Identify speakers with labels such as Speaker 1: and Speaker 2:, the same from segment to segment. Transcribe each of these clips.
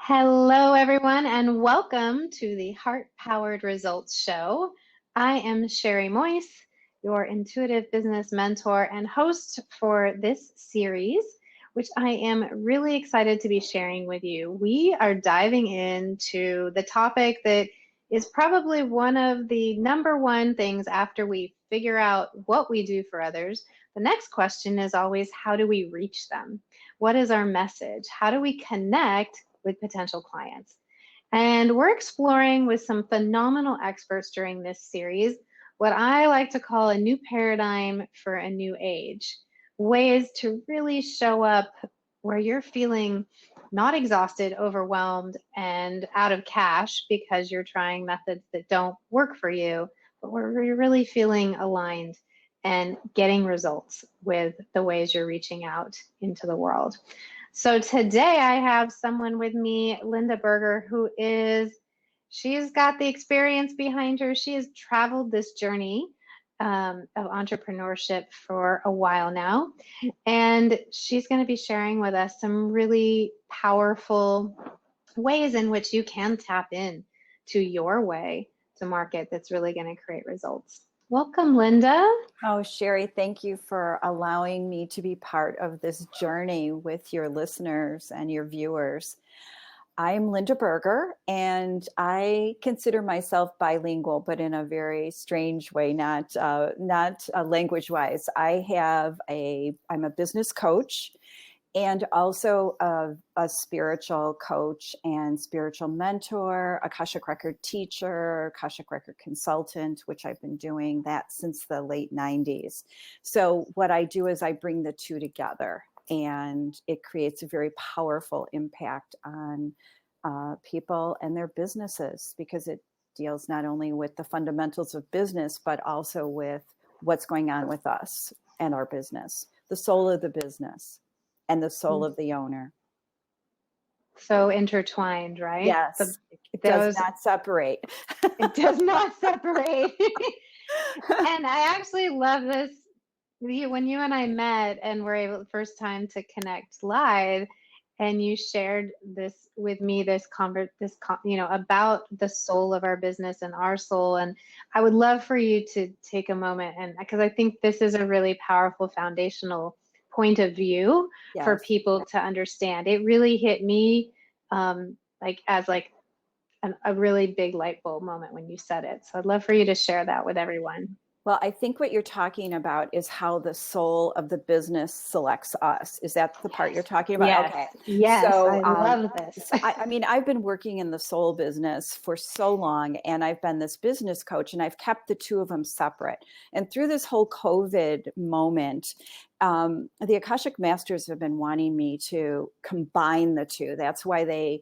Speaker 1: Hello, everyone, and welcome to the Heart Powered Results Show. I am Sherry Moyse, your intuitive business mentor and host for this series, which I am really excited to be sharing with you. We are diving into the topic that is probably one of the number one things after we figure out what we do for others. The next question is always, how do we reach them? What is our message? How do we connect with potential clients? And we're exploring with some phenomenal experts during this series what I like to call a new paradigm for a new age. Ways to really show up where you're feeling not exhausted, overwhelmed, and out of cash because you're trying methods that don't work for you, but where you're really feeling aligned and getting results with the ways you're reaching out into the world. So today I have someone with me, Linda Berger, she's got the experience behind her. She has traveled this journey of entrepreneurship for a while now. And she's going to be sharing with us some really powerful ways in which you can tap in to your way to market that's really going to create results. Welcome, Linda.
Speaker 2: Oh, Sherry, thank you for allowing me to be part of this journey with your listeners and your viewers. I'm Linda Berger, and I consider myself bilingual, but in a very strange way, not language-wise. I'm a business coach, and also a spiritual coach and spiritual mentor, Akashic Record teacher, Akashic Record consultant, which I've been doing that since the late 90s. So what I do is I bring the two together, and it creates a very powerful impact on people and their businesses, because it deals not only with the fundamentals of business, but also with what's going on with us and our business, the soul of the business and the soul of the owner.
Speaker 1: So intertwined, right?
Speaker 2: Yes, it does not separate.
Speaker 1: It does not separate. And I actually love this. When you and I met and were able the first time to connect live, and you shared this with me, about the soul of our business and our soul. And I would love for you to take a moment, and because I think this is a really powerful foundational point of view for people to understand. It really hit me as a really big light bulb moment when you said it. So I'd love for you to share that with everyone.
Speaker 2: Well, I think what you're talking about is how the soul of the business selects us. Is that the part you're talking about?
Speaker 1: Yes.
Speaker 2: Okay.
Speaker 1: Yes, so, I love this.
Speaker 2: I've been working in the soul business for so long, and I've been this business coach, and I've kept the two of them separate. And through this whole COVID moment, the Akashic Masters have been wanting me to combine the two. That's why they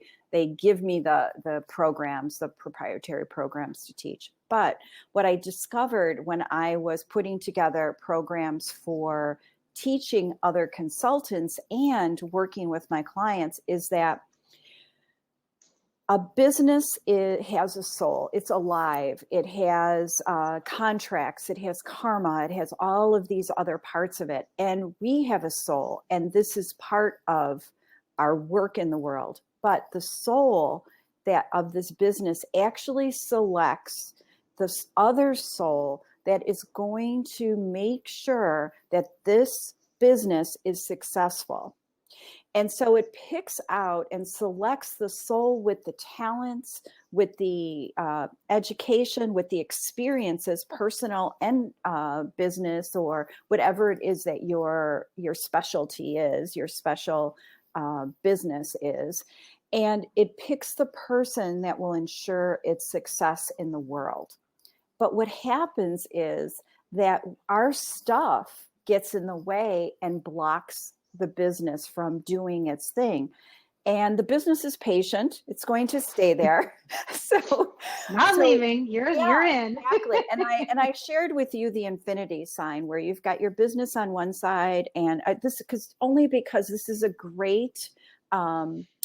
Speaker 2: give me the programs, the proprietary programs to teach. But what I discovered when I was putting together programs for teaching other consultants and working with my clients is that a business has a soul. It's alive. It has contracts. It has karma. It has all of these other parts of it. And we have a soul. And this is part of our work in the world. But the soul of this business actually selects this other soul that is going to make sure that this business is successful. And so it picks out and selects the soul with the talents, with the education, with the experiences, personal and business, or whatever it is that your specialty is, your special business is. And it picks the person that will ensure its success in the world. But what happens is that our stuff gets in the way and blocks the business from doing its thing. And the business is patient. It's going to stay there.
Speaker 1: Not leaving. You're in.
Speaker 2: Exactly. And I shared with you the infinity sign, where you've got your business on one side, and this because this is a great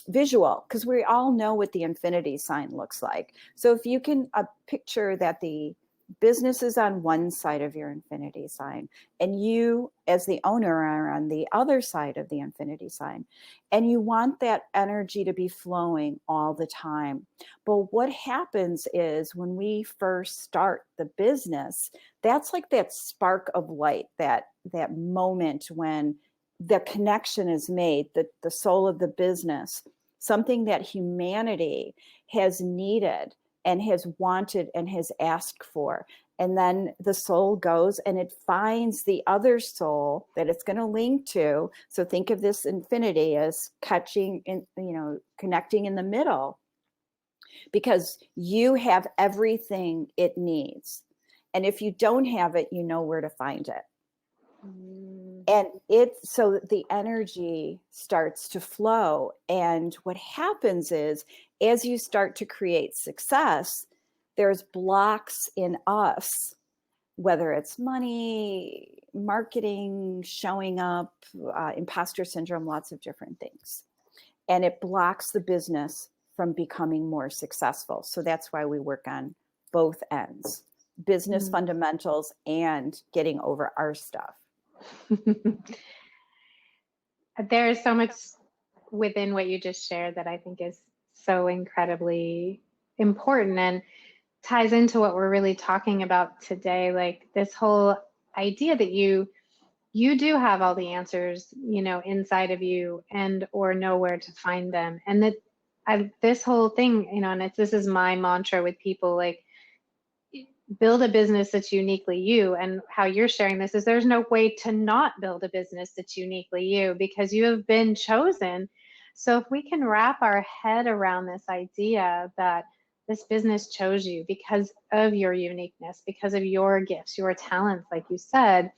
Speaker 2: visual, because we all know what the infinity sign looks like. So if you can picture that the business is on one side of your infinity sign, and you as the owner are on the other side of the infinity sign, and you want that energy to be flowing all the time. But what happens is when we first start the business, that's like that spark of light, that moment when the connection is made, the soul of the business, something that humanity has needed and has wanted and has asked for. And then the soul goes and it finds the other soul that it's going to link to. So think of this infinity as catching in, connecting in the middle, because you have everything it needs. And if you don't have it, you know where to find it. And so the energy starts to flow. And what happens is, as you start to create success, there's blocks in us, whether it's money, marketing, showing up, imposter syndrome, lots of different things. And it blocks the business from becoming more successful. So that's why we work on both ends, business fundamentals and getting over our stuff.
Speaker 1: There is so much within what you just shared that I think is so incredibly important and ties into what we're really talking about today. Like this whole idea that you do have all the answers, inside of you, and or know where to find them. And that this whole thing, and this is my mantra with people, like, build a business that's uniquely you. And how you're sharing this is there's no way to not build a business that's uniquely you, because you have been chosen. So if we can wrap our head around this idea that this business chose you because of your uniqueness, because of your gifts, your talents, like you said,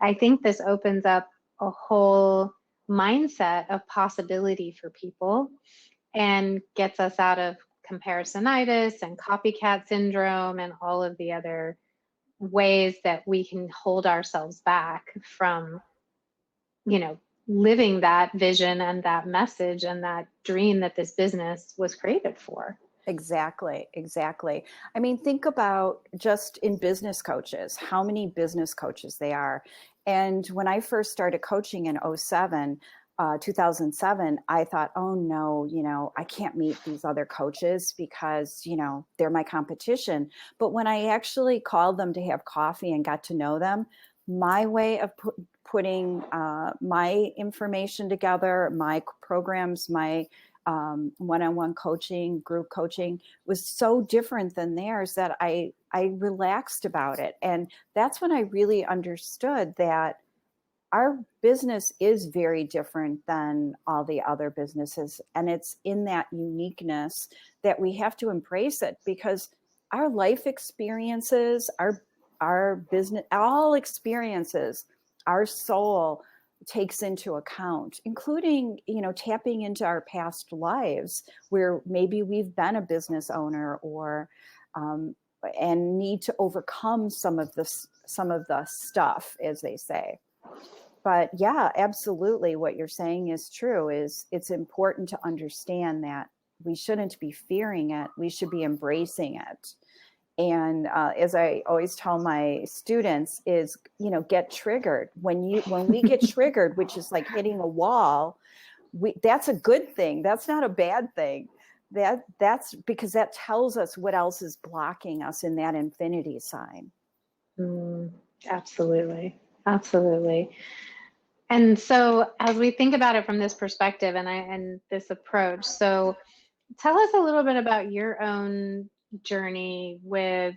Speaker 1: I think this opens up a whole mindset of possibility for people and gets us out of comparisonitis and copycat syndrome and all of the other ways that we can hold ourselves back from, living that vision and that message and that dream that this business was created for.
Speaker 2: Exactly. I mean, think about just in business coaches, how many business coaches they are. And when I first started coaching in 2007, I thought, oh no, I can't meet these other coaches because, they're my competition. But when I actually called them to have coffee and got to know them, my way of putting my information together, my programs, my one-on-one coaching, group coaching was so different than theirs that I relaxed about it. And that's when I really understood that our business is very different than all the other businesses. And it's in that uniqueness that we have to embrace it, because our life experiences, our business, all experiences, our soul takes into account, including, tapping into our past lives where maybe we've been a business owner or and need to overcome some of the stuff, as they say. But yeah, absolutely, what you're saying is true. Is it's important to understand that we shouldn't be fearing it, we should be embracing it. And as I always tell my students is, get triggered. When we get triggered, which is like hitting a wall, that's a good thing. That's not a bad thing. That's because that tells us what else is blocking us in that infinity sign.
Speaker 1: Absolutely. And so as we think about it from this perspective and this approach, so tell us a little bit about your own journey with,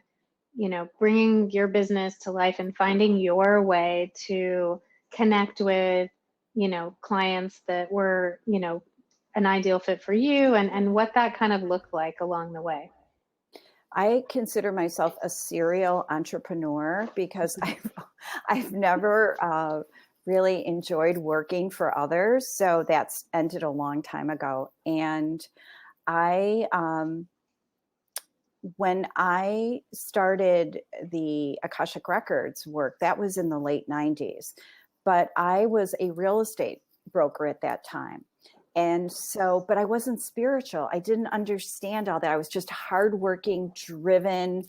Speaker 1: bringing your business to life and finding your way to connect with, clients that were, an ideal fit for you, and what that kind of looked like along the way.
Speaker 2: I consider myself a serial entrepreneur because I've never really enjoyed working for others. So that's ended a long time ago. And when I started the Akashic Records work, that was in the late 90s, but I was a real estate broker at that time. And so, but I wasn't spiritual. I didn't understand all that. I was just hardworking, driven,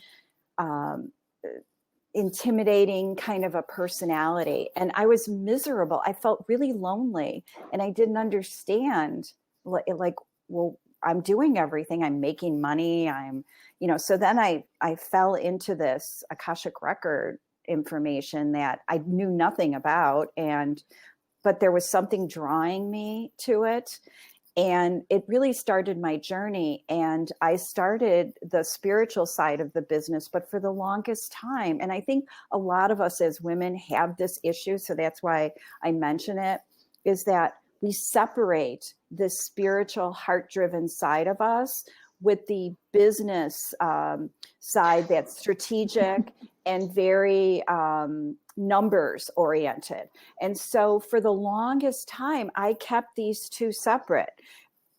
Speaker 2: intimidating kind of a personality, and I was miserable. I felt really lonely, and I didn't understand, like, well, I'm doing everything, I'm making money, I'm, so then I fell into this Akashic record information that I knew nothing about, but there was something drawing me to it. And it really started my journey. And I started the spiritual side of the business, but for the longest time. And I think a lot of us as women have this issue. So that's why I mention it, is that we separate the spiritual, heart-driven side of us with the business side that's strategic and very numbers oriented. And so for the longest time, I kept these two separate.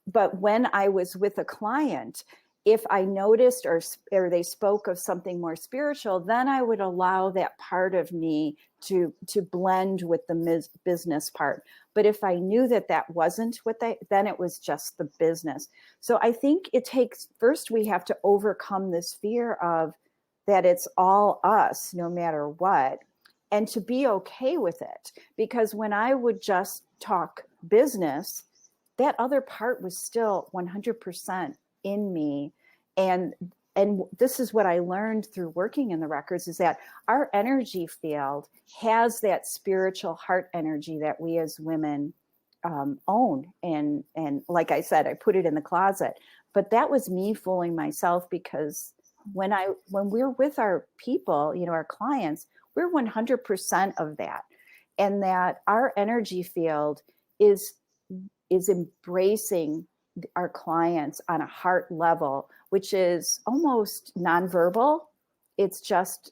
Speaker 2: But when I was with a client, if I noticed or they spoke of something more spiritual, then I would allow that part of me to blend with the business part. But if I knew that that wasn't then it was just the business. So I think it takes, first we have to overcome this fear of that it's all us, no matter what, and to be okay with it. Because when I would just talk business, that other part was still 100% in me. And this is what I learned through working in the records, is that our energy field has that spiritual heart energy that we as women own. And like I said, I put it in the closet, but that was me fooling myself, because when we're with our people, our clients, we're 100% of that. And that our energy field is embracing our clients on a heart level, which is almost nonverbal. It's just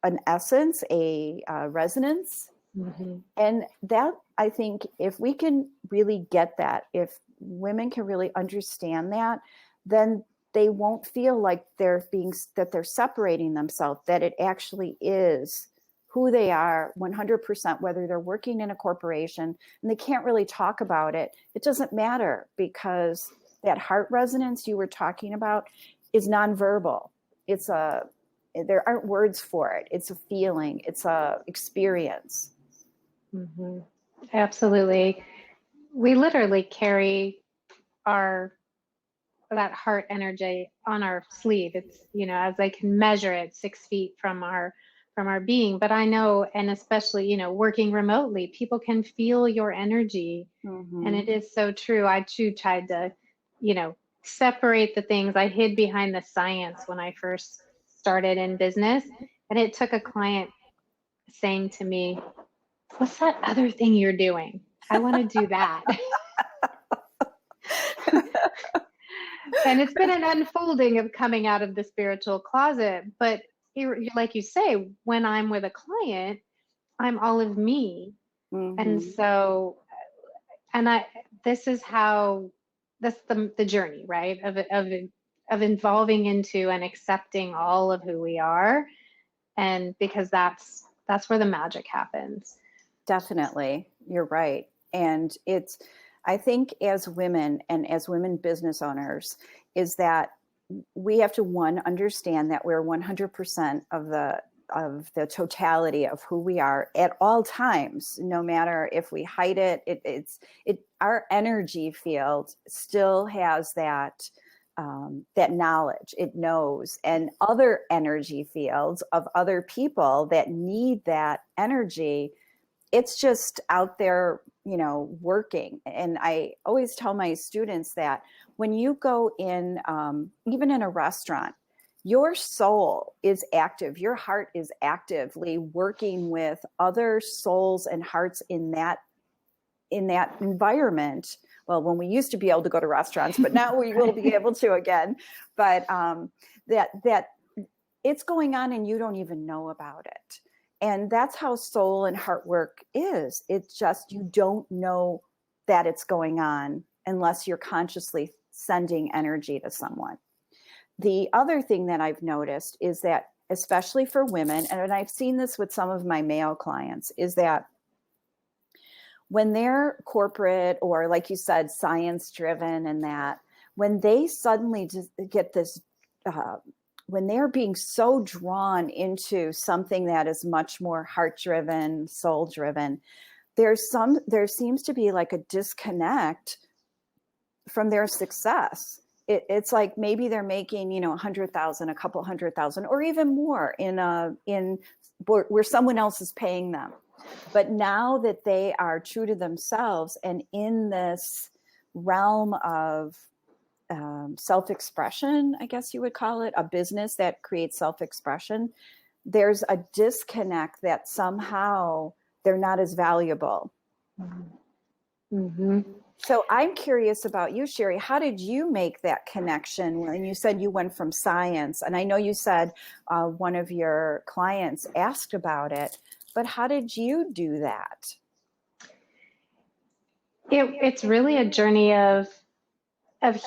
Speaker 2: an essence, a resonance.
Speaker 1: Mm-hmm.
Speaker 2: And that, I think, if we can really get that, if women can really understand that, then they won't feel like they're separating themselves, that it actually is who they are 100%, whether they're working in a corporation and they can't really talk about it. It doesn't matter, because that heart resonance you were talking about is nonverbal. There aren't words for it. It's a feeling. It's a experience.
Speaker 1: Mm-hmm. Absolutely. We literally carry that heart energy on our sleeve. It's, as I can measure it 6 feet from our being. But I know, and especially, working remotely, people can feel your energy.
Speaker 2: Mm-hmm.
Speaker 1: And it is so true. I too tried to, separate the things. I hid behind the science when I first started in business. And it took a client saying to me, "What's that other thing you're doing? I want to do that." And it's been an unfolding of coming out of the spiritual closet. But like you say, when I'm with a client, I'm all of me.
Speaker 2: Mm-hmm.
Speaker 1: And so, this is how, that's the journey, right? Of evolving into and accepting all of who we are. And because that's where the magic happens.
Speaker 2: Definitely. You're right. And I think as women and as women business owners, is that we have to, understand that we're 100% of the totality of who we are at all times, no matter if we hide it. Our energy field still has that knowledge. It knows, and other energy fields of other people that need that energy, it's just out there, working. And I always tell my students that when you go in, even in a restaurant, your soul is active. Your heart is actively working with other souls and hearts in that environment. Well, when we used to be able to go to restaurants, but now we will be able to again. But that it's going on and you don't even know about it. And that's how soul and heart work is. It's just, you don't know that it's going on unless you're consciously sending energy to someone. The other thing that I've noticed is that, especially for women, and I've seen this with some of my male clients, is that when they're corporate or, like you said, science driven, and that when they suddenly just get this when they're being so drawn into something that is much more heart-driven, soul-driven, there seems to be like a disconnect from their success. It's like maybe they're making, 100,000, a couple 100,000, or even more in where someone else is paying them. But now that they are true to themselves and in this realm of self-expression, I guess you would call it, a business that creates self-expression, there's a disconnect that somehow they're not as valuable.
Speaker 1: Mm-hmm.
Speaker 2: So I'm curious about you, Sherry. How did you make that connection when you said you went from science? And I know you said one of your clients asked about it, but how did you do that?
Speaker 1: It's really a journey of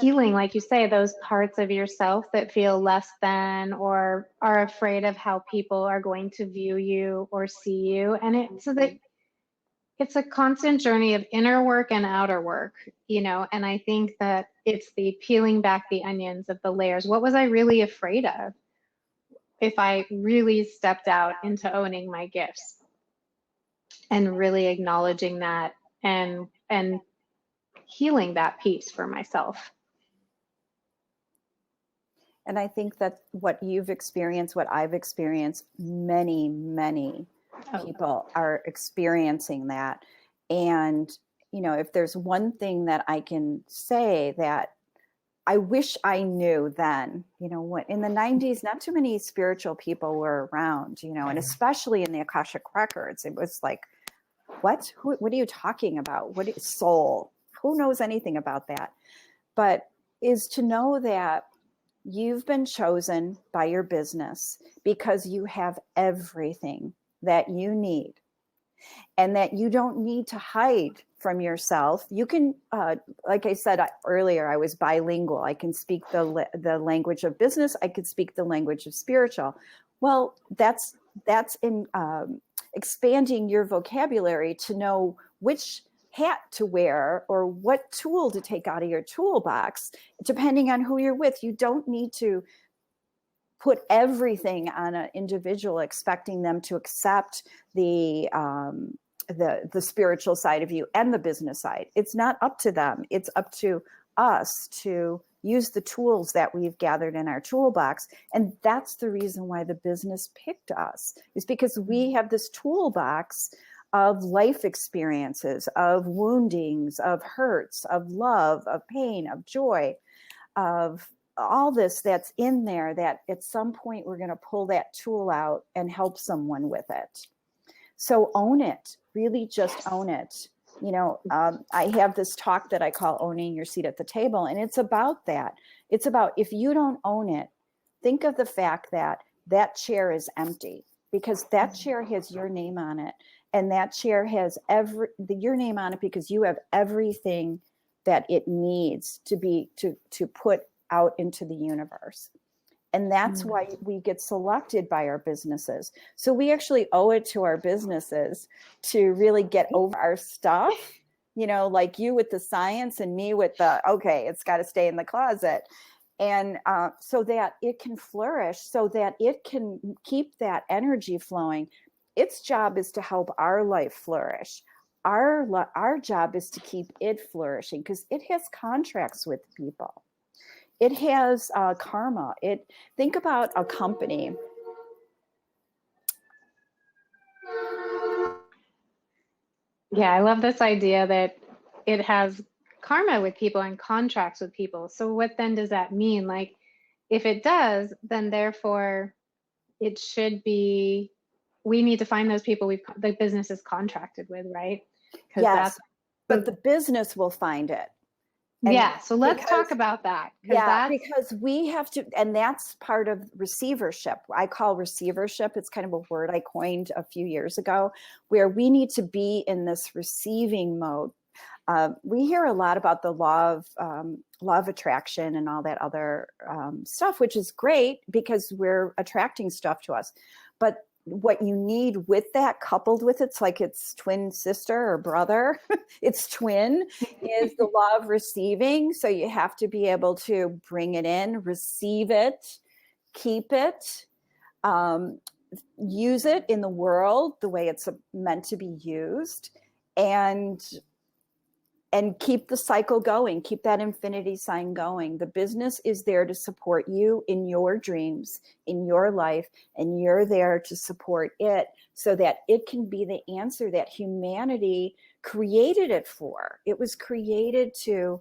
Speaker 1: healing, like you say, those parts of yourself that feel less than or are afraid of how people are going to view you or see you. And it's a constant journey of inner work and outer work, and I think that it's the peeling back the onions of the layers. What was I really afraid of if I really stepped out into owning my gifts and really acknowledging that and healing that piece for myself?
Speaker 2: And I think that what you've experienced, what I've experienced, many, many people are experiencing that. And, if there's one thing that I can say that I wish I knew then, when in the 90s, not too many spiritual people were around, and especially in the Akashic records, it was like, what are you talking about? What is soul? Who knows anything about that? But is to know that you've been chosen by your business because you have everything that you need, and that you don't need to hide from yourself. You can, like I said earlier, I was bilingual. I can speak the language of business. I could speak the language of spiritual. Well, that's in expanding your vocabulary to know which hat to wear or what tool to take out of your toolbox, depending on who you're with. You don't need to put everything on an individual, expecting them to accept the spiritual side of you and the business side. It's not up to them. It's up to us to use the tools that we've gathered in our toolbox. And that's the reason why the business picked us, is because we have this toolbox of life experiences, of woundings, of hurts, of love, of pain, of joy, of all this that's in there, that at some point we're going to pull that tool out and help someone with it. So own it, really just own it. I have this talk that I call Owning Your Seat at the Table, and it's about that. It's about, if you don't own it, think of the fact that that chair is empty, because that chair has your name on it. And that chair has your name on it because you have everything that it needs to put out into the universe. And that's why we get selected by our businesses. So we actually owe it to our businesses to really get over our stuff, like you with the science and me with it's got to stay in the closet. And so that it can flourish, so that it can keep that energy flowing. Its job is to help our life flourish. Our job is to keep it flourishing, because it has contracts with people. It has karma. Think about a company.
Speaker 1: Yeah, I love this idea that it has karma with people and contracts with people. So what then does that mean? Like, if it does, then therefore it should be, we need to find those people the business is contracted with, right?
Speaker 2: Yes, but the business will find it.
Speaker 1: And so let's talk about that.
Speaker 2: Because we have to, and that's part of receivership. I call receivership, it's kind of a word I coined a few years ago, where we need to be in this receiving mode. We hear a lot about the law of attraction and all that other stuff, which is great because we're attracting stuff to us. But what you need with that, coupled with it's like its twin sister or brother, its twin, is the law of receiving. So you have to be able to bring it in, receive it, keep it, use it in the world the way it's meant to be used, and keep the cycle going, keep that infinity sign going. The business is there to support you in your dreams, in your life, and you're there to support it so that it can be the answer that humanity created it for. It was created to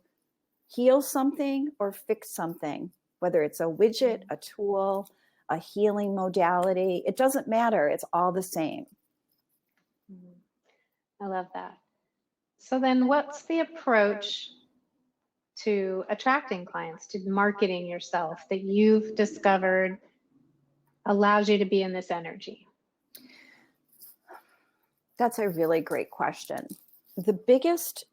Speaker 2: heal something or fix something, whether it's a widget, a tool, a healing modality. It doesn't matter. It's all the same.
Speaker 1: I love that. So then what's the approach to attracting clients, to marketing yourself that you've discovered allows you to be in this energy?
Speaker 2: That's a really great question. The biggest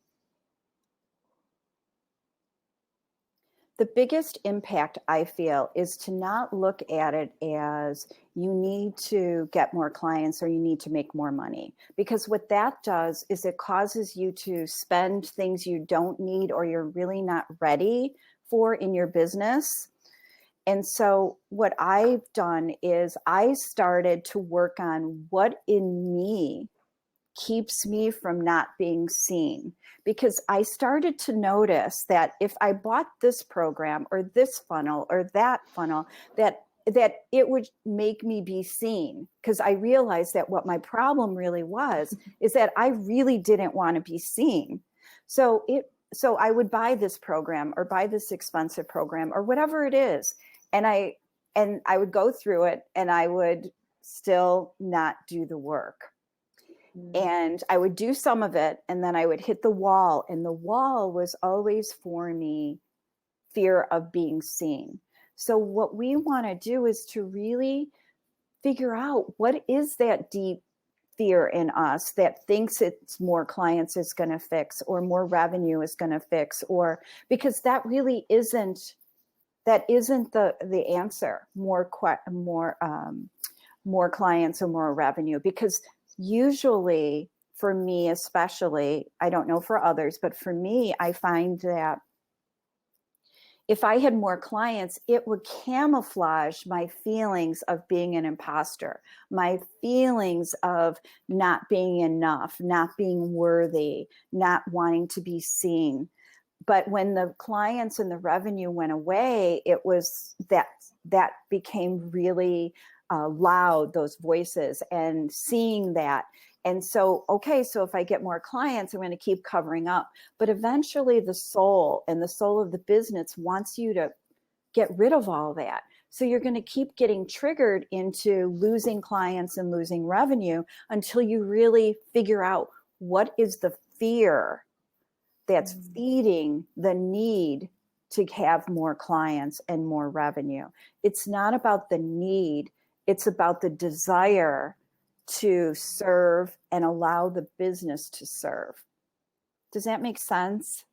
Speaker 2: impact I feel is to not look at it as you need to get more clients or you need to make more money. Because what that does is it causes you to spend things you don't need or you're really not ready for in your business. And so what I've done is I started to work on what in me keeps me from not being seen, because I started to notice that if I bought this program or this funnel or that funnel, that it would make me be seen, because I realized that what my problem really was is that I really didn't want to be seen. So I would buy this program or buy this expensive program or whatever it is, and I would go through it and I would still not do the work. And I would do some of it and then I would hit the wall, and the wall was always for me fear of being seen. So what we want to do is to really figure out what is that deep fear in us that thinks it's more clients is going to fix or more revenue is going to fix, or because that really isn't the answer, more clients or more revenue. Because usually for me, especially, I don't know for others, but for me, I find that if I had more clients, it would camouflage my feelings of being an imposter, my feelings of not being enough, not being worthy, not wanting to be seen. But when the clients and the revenue went away, it was that became really loud, those voices, and seeing that. And so, okay, so if I get more clients, I'm going to keep covering up. But eventually the soul of the business wants you to get rid of all that. So you're going to keep getting triggered into losing clients and losing revenue until you really figure out what is the fear that's feeding the need to have more clients and more revenue. It's not about the need. It's about the desire to serve and allow the business to serve. Does that make sense?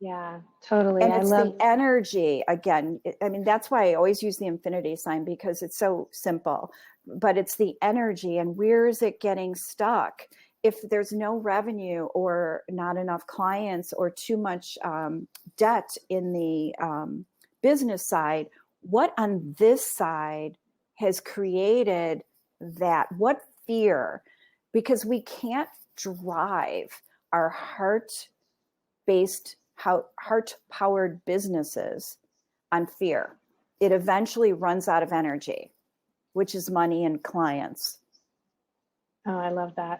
Speaker 1: Yeah, totally.
Speaker 2: And it's the energy again. I mean, that's why I always use the infinity sign, because it's so simple, but it's the energy. And where is it getting stuck? If there's no revenue or not enough clients or too much debt in the business side, what on this side has created that? What fear? Because we can't drive our heart-powered businesses on fear. It eventually runs out of energy, which is money and clients.
Speaker 1: Oh, I love that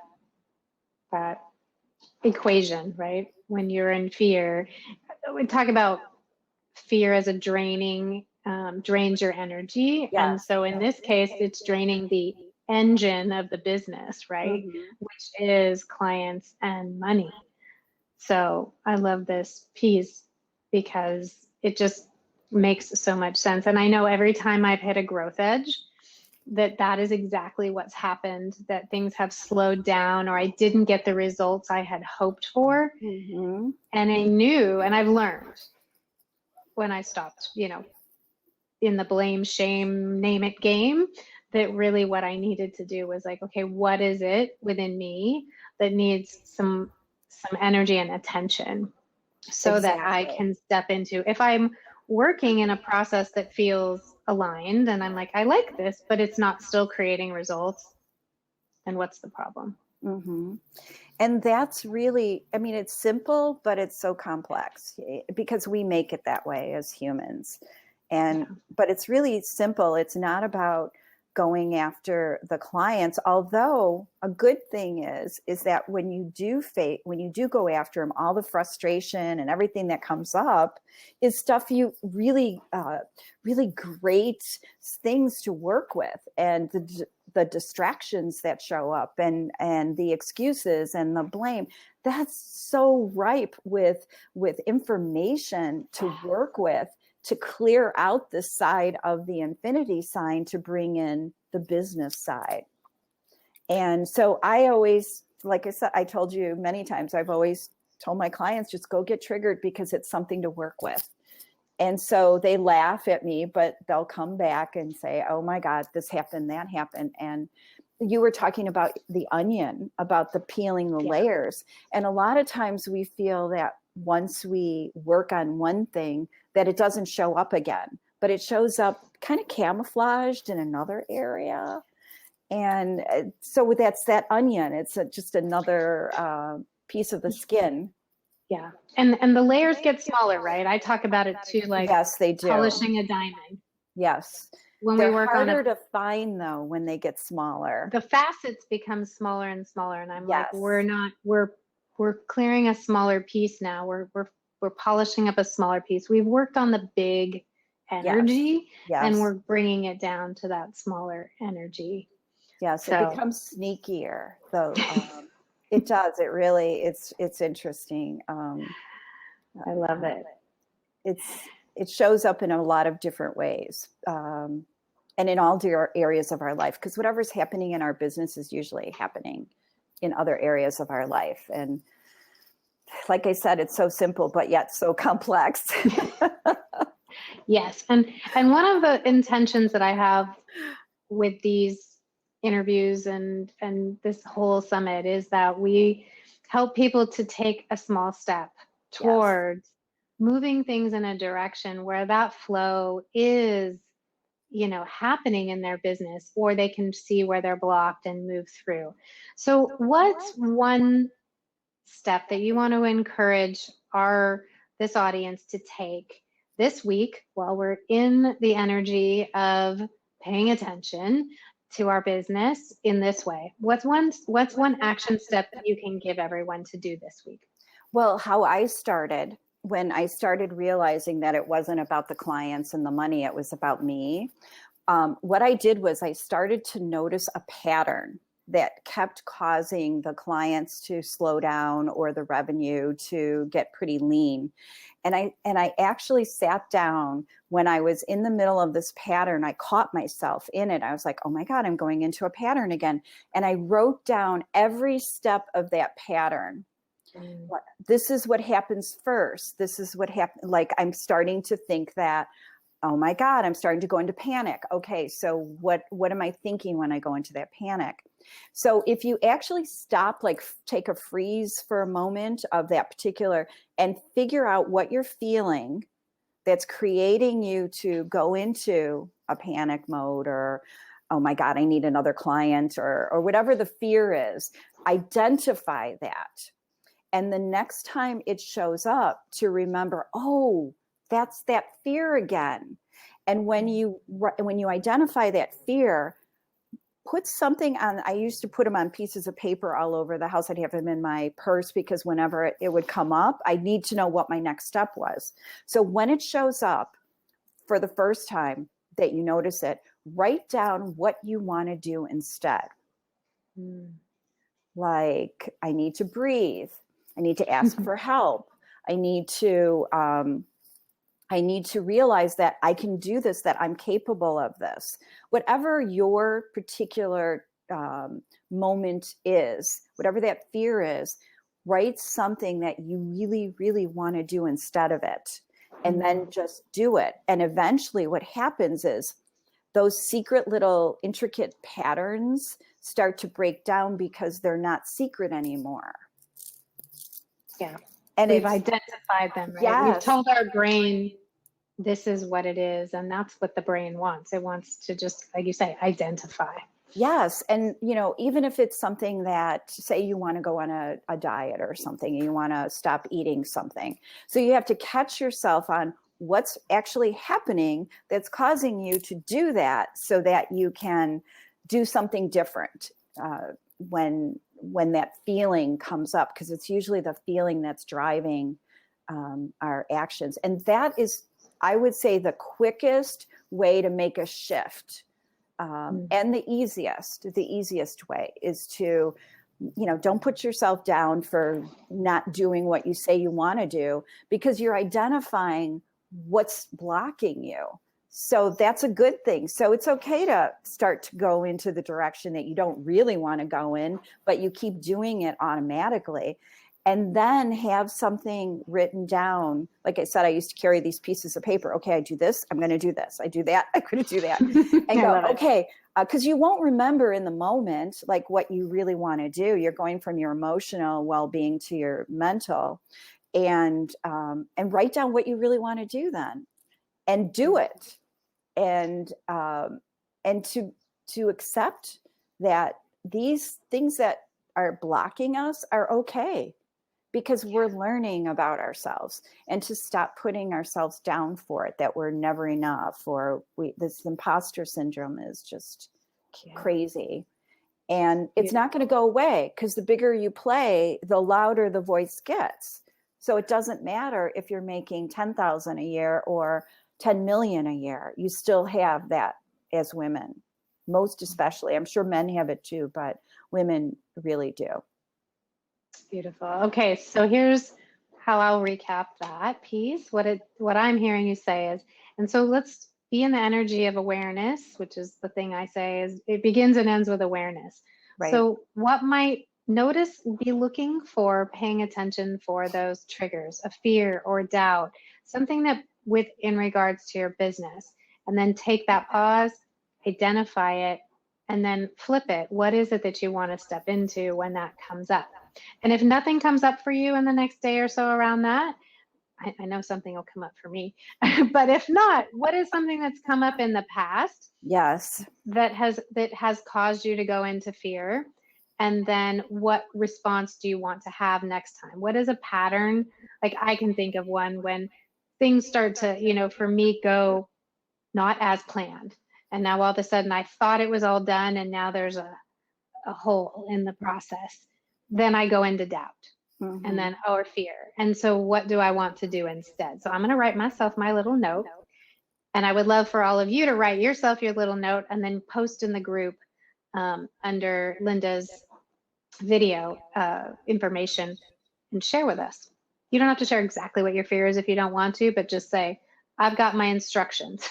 Speaker 1: equation, right? When you're in fear, we talk about fear as a draining, drains your energy.
Speaker 2: Yeah.
Speaker 1: And so in this case, it's draining the engine of the business, right? Which is clients and money. So I love this piece because it just makes so much sense. And I know every time I've hit a growth edge, that is exactly what's happened, that things have slowed down or I didn't get the results I had hoped for. And I knew, and I've learned when I stopped, in the blame, shame, name it game, that really what I needed to do was like, okay, what is it within me that needs some energy and attention so that I can step into, if I'm working in a process that feels aligned and I'm like, I like this, but it's not still creating results, then what's the problem?
Speaker 2: Mm-hmm. And that's really, I mean, it's simple, but it's so complex because we make it that way as humans. But it's really simple. It's not about going after the clients. Although a good thing is that when you do go after them, all the frustration and everything that comes up is stuff you really, really great things to work with. And the distractions that show up and the excuses and the blame, that's so ripe with information to work with, to clear out the side of the infinity sign to bring in the business side. And so I always, like I said, I told you many times, I've always told my clients, just go get triggered because it's something to work with. And so they laugh at me, but they'll come back and say, oh my God, this happened, that happened. And you were talking about the onion, about the peeling the layers. And a lot of times we feel that once we work on one thing, that it doesn't show up again, but it shows up kind of camouflaged in another area. And so that's that onion. It's just another piece of the skin.
Speaker 1: Yeah. And the layers get smaller, right? I talk about it too, like
Speaker 2: yes, they do.
Speaker 1: polishing a diamond.
Speaker 2: Yes.
Speaker 1: When
Speaker 2: They're
Speaker 1: we work
Speaker 2: harder
Speaker 1: on
Speaker 2: to find though when they get smaller.
Speaker 1: The facets become smaller and smaller, and I'm
Speaker 2: yes.
Speaker 1: like, we're clearing a smaller piece now. We're polishing up a smaller piece. We've worked on the big energy,
Speaker 2: yes.
Speaker 1: and we're bringing it down to that smaller energy.
Speaker 2: Yes, so it becomes sneakier though. It does. It really. It's interesting.
Speaker 1: I love it.
Speaker 2: It shows up in a lot of different ways, and in all areas of our life. Because whatever's happening in our business is usually happening in other areas of our life. And like I said, it's so simple, but yet so complex.
Speaker 1: Yes, and one of the intentions that I have with these interviews and this whole summit is that we help people to take a small step towards moving things in a direction where that flow is, happening in their business, or they can see where they're blocked and move through. So what's one step that you want to encourage this audience to take this week while we're in the energy of paying attention to our business in this way? What's one action step that you can give everyone to do this week?
Speaker 2: Well, how I started, when I started realizing that it wasn't about the clients and the money, it was about me. What I did was I started to notice a pattern that kept causing the clients to slow down or the revenue to get pretty lean. And I actually sat down when I was in the middle of this pattern. I caught myself in it. I was like, oh my God, I'm going into a pattern again. And I wrote down every step of that pattern. This is what happens first. This is what happened. Like, I'm starting to think that, oh my God, I'm starting to go into panic. Okay, so what am I thinking when I go into that panic? So if you actually stop, like take a freeze for a moment of that particular and figure out what you're feeling that's creating you to go into a panic mode, or, oh my God, I need another client, or whatever the fear is, identify that. And the next time it shows up, to remember, oh, that's that fear again. And when you identify that fear, put something on. I used to put them on pieces of paper all over the house. I'd have them in my purse because whenever it would come up, I need to know what my next step was. So when it shows up for the first time that you notice it, write down what you want to do instead. Like, I need to breathe. I need to ask for help. I need to realize that I can do this, that I'm capable of this. Whatever your particular moment is, whatever that fear is, write something that you really, really want to do instead of it. And then just do it. And eventually what happens is those secret little intricate patterns start to break down because they're not secret anymore.
Speaker 1: Yeah.
Speaker 2: And
Speaker 1: we've identified them, right?
Speaker 2: Yes.
Speaker 1: We've told our brain this is what it is. And that's what the brain wants. It wants to just, like you say, identify.
Speaker 2: Yes. And, even if it's something that, say you want to go on a diet or something, and you want to stop eating something. So you have to catch yourself on what's actually happening that's causing you to do that, so that you can do something different when that feeling comes up, because it's usually the feeling that's driving our actions. And that is, I would say, the quickest way to make a shift. And the easiest way is to, don't put yourself down for not doing what you say you want to do, because you're identifying what's blocking you. So that's a good thing. So it's okay to start to go into the direction that you don't really want to go in, but you keep doing it automatically. And then have something written down. Like I said, I used to carry these pieces of paper. Okay, I do this, I'm going to do this. I do that, I'm going to do that. And go, okay, because you won't remember in the moment, like what you really want to do. You're going from your emotional well-being to your mental, and write down what you really want to do then, and do it. And to accept that these things that are blocking us are okay, because we're learning about ourselves, and to stop putting ourselves down for it, that we're never enough, or this imposter syndrome is just crazy. And it's not going to go away, because the bigger you play, the louder the voice gets. So it doesn't matter if you're making 10,000 a year or 10 million a year, you still have that as women, most especially. I'm sure men have it too, but women really do.
Speaker 1: Beautiful. Okay, so here's how I'll recap that piece. What I'm hearing you say is, and so let's be in the energy of awareness, which is the thing I say is it begins and ends with awareness.
Speaker 2: Right.
Speaker 1: So what might notice, be looking for, paying attention for those triggers of fear or doubt, something that in regards to your business, and then take that pause, identify it, and then flip it. What is it that you want to step into when that comes up? And if nothing comes up for you in the next day or so around that, I know something will come up for me. But if not, what is something that's come up in the past?
Speaker 2: Yes.
Speaker 1: That has caused you to go into fear? And then what response do you want to have next time? What is a pattern? Like I can think of one when things start to, for me, go not as planned. And now all of a sudden I thought it was all done, and now there's a hole in the process. Then I go into doubt. Mm-hmm. And then, or fear. And so what do I want to do instead? So I'm going to write myself my little note. And I would love for all of you to write yourself your little note and then post in the group under Linda's video information and share with us. You don't have to share exactly what your fear is if you don't want to, but just say, I've got my instructions.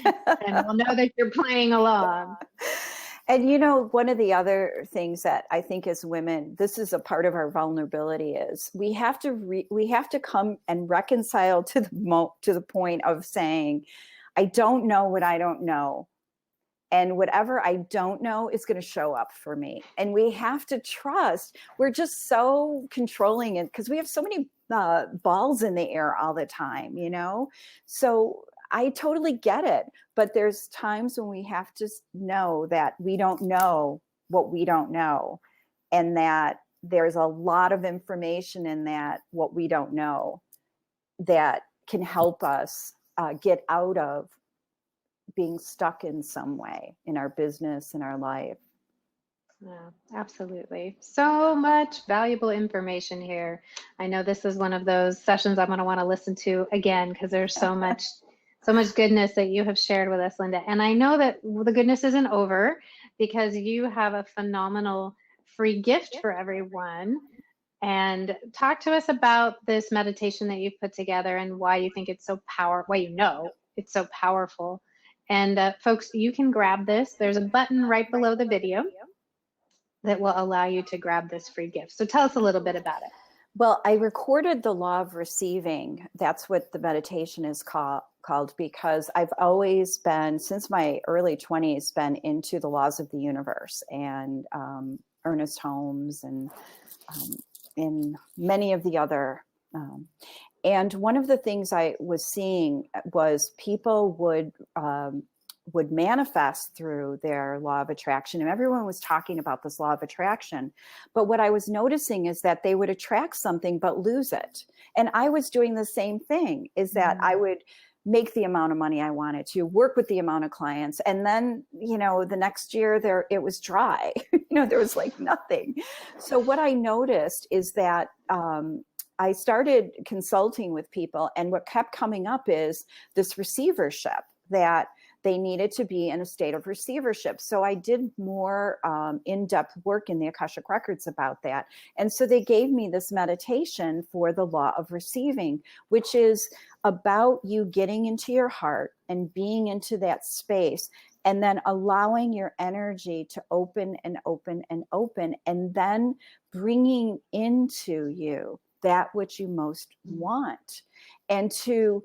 Speaker 1: And we'll know that you're playing along.
Speaker 2: And one of the other things that I think as women, this is a part of our vulnerability, is we have to come and reconcile to the point of saying, I don't know what I don't know. And whatever I don't know is going to show up for me. And we have to trust. We're just so controlling it because we have so many balls in the air all the time, So I totally get it. But there's times when we have to know that we don't know what we don't know. And that there's a lot of information in that what we don't know that can help us get out of being stuck in some way in our business, in our life.
Speaker 1: Yeah, absolutely. So much valuable information here. I know this is one of those sessions I'm going to want to listen to again, because there's so much goodness that you have shared with us, Linda. And I know that the goodness isn't over, because you have a phenomenal free gift for everyone. And talk to us about this meditation that you've put together and why you think it's so it's so powerful. And folks, you can grab this. There's a button right below the video that will allow you to grab this free gift. So tell us a little bit about it.
Speaker 2: Well, I recorded the law of receiving. That's what the meditation is called, because I've always been, since my early 20s, been into the laws of the universe and Ernest Holmes and in many of the other. And one of the things I was seeing was people would manifest through their law of attraction. And everyone was talking about this law of attraction. But what I was noticing is that they would attract something but lose it. And I was doing the same thing, is that I would make the amount of money I wanted to, work with the amount of clients. And then, the next year it was dry. There was like nothing. So what I noticed is that I started consulting with people, and what kept coming up is this receivership, that they needed to be in a state of receivership. So I did more in-depth work in the Akashic Records about that. And so they gave me this meditation for the law of receiving, which is about you getting into your heart and being into that space, and then allowing your energy to open and open and open, and then bringing into you that which you most want, and to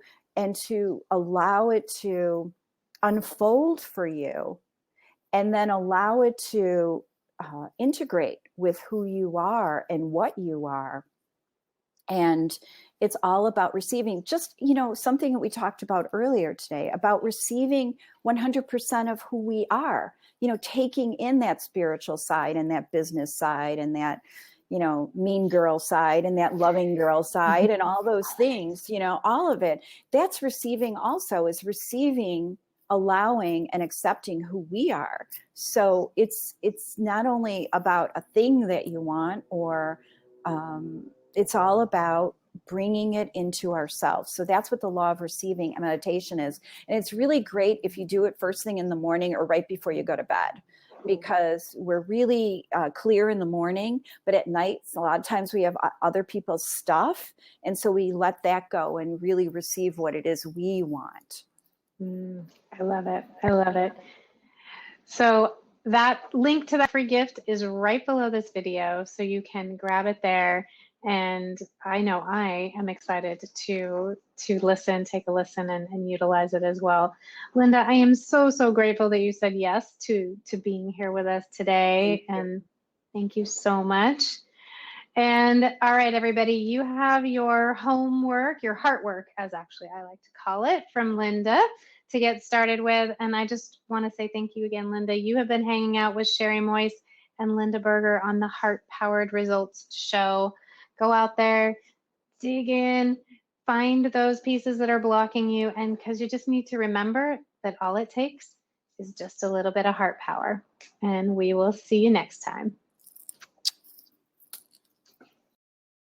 Speaker 2: allow it to unfold for you, and then allow it to integrate with who you are and what you are. And it's all about receiving, just, something that we talked about earlier today, about receiving 100% of who we are, taking in that spiritual side and that business side and that, mean girl side and that loving girl side and all those things, all of it. That's receiving also, is receiving, allowing and accepting who we are. So it's not only about a thing that you want, or it's all about bringing it into ourselves. So that's what the law of receiving and meditation is. And it's really great if you do it first thing in the morning or right before you go to bed, because we're really clear in the morning, but at night, a lot of times we have other people's stuff. And so we let that go and really receive what it is we want.
Speaker 1: I love it. I love it. So that link to that free gift is right below this video, so you can grab it there. And I know I am excited to listen, take a listen, and utilize it as well. Linda, I am so grateful that you said yes to being here with us today. And thank you so much. And all right, everybody, you have your homework, your heart work, as actually I like to call it, from Linda to get started with. And I just want to say thank you again, Linda. You have been hanging out with Sherry Moyse and Linda Berger on the Heart Powered Results Show. Go out there, dig in, find those pieces that are blocking you, and because you just need to remember that all it takes is just a little bit of heart power. And we will see you next time.